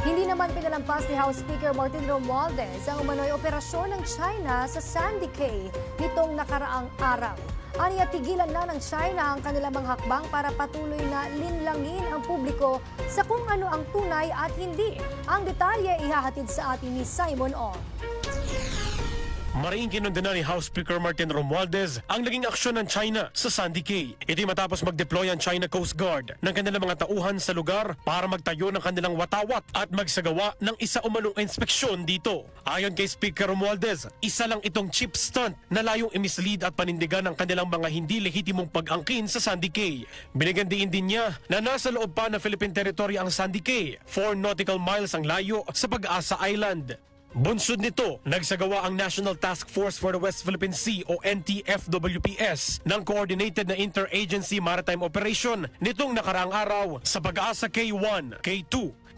Hindi naman pinalampas ni House Speaker Martin Romualdez ang umano'y operasyon ng China sa Sandy Cay nitong nakaraang araw. Aniya tigilan na ng China ang kanilang mga hakbang para patuloy na linlangin ang publiko sa kung ano ang tunay at hindi. Ang detalye ihahatid sa atin ni Simon Ong. Maring kinundina ni House Speaker Martin Romualdez ang naging aksyon ng China sa Sandy Cay. Ito'y matapos mag-deploy ang China Coast Guard ng kanilang mga tauhan sa lugar para magtayo ng kanilang watawat at magsagawa ng isa umanong inspeksyon dito. Ayon kay Speaker Romualdez, isa lang itong cheap stunt na layong imislead at panindigan ng kanilang mga hindi lehitimong pag-angkin sa Sandy Cay. Binigyan din niya na nasa loob pa ng Philippine territory ang Sandy Cay, 4 nautical miles ang layo sa Pag-asa Island. Bunsod nito, nagsagawa ang National Task Force for the West Philippine Sea o NTFWPS ng Coordinated na Interagency Maritime Operation nitong nakaraang araw sa Pag-asa K1, K2,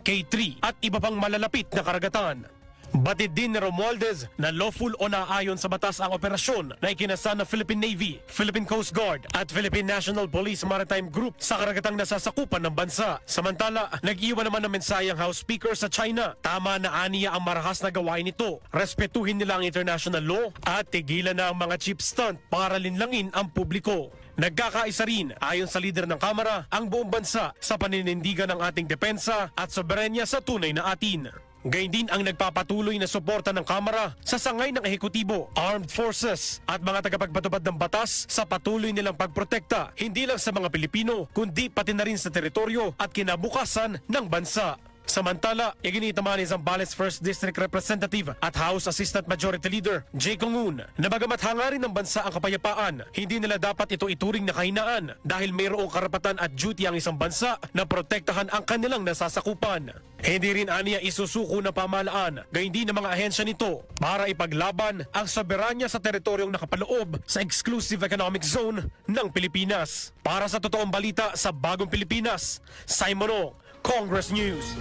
K3 at iba pang malalapit na karagatan. Batid din ni Romualdez na lawful o naayon sa batas ang operasyon na ikinasa ng Philippine Navy, Philippine Coast Guard at Philippine National Police Maritime Group sa karagatang nasasakupan ng bansa. Samantala, nag-iwan naman ng mensahe ang House Speaker sa China. Tama na aniya ang marahas na gawain nito. Respetuhin nila ang international law at tigilan na ang mga cheap stunt para linlangin ang publiko. Nagkakaisa rin, ayon sa lider ng Kamara, ang buong bansa sa paninindigan ng ating depensa at soberenya sa tunay na atin. Gayun din ang nagpapatuloy na suporta ng Kamara sa sangay ng ehekutibo, armed forces at mga tagapagpatupad ng batas sa patuloy nilang pagprotekta hindi lang sa mga Pilipino kundi pati na rin sa teritoryo at kinabukasan ng bansa. Samantala, iginita man ni Zambales 1st District Representative at House Assistant Majority Leader Jay Congun na bagamat hangarin ng bansa ang kapayapaan, hindi nila dapat ito ituring na kahinaan dahil mayroong karapatan at duty ang isang bansa na protektahan ang kanilang nasasakupan. Hindi rin aniya isusuko na pamahalaan, gayon din ng mga ahensya nito para ipaglaban ang soberanya sa teritoryong nakapaloob sa Exclusive Economic Zone ng Pilipinas. Para sa totoong balita sa Bagong Pilipinas, Simon Ong, Congress News.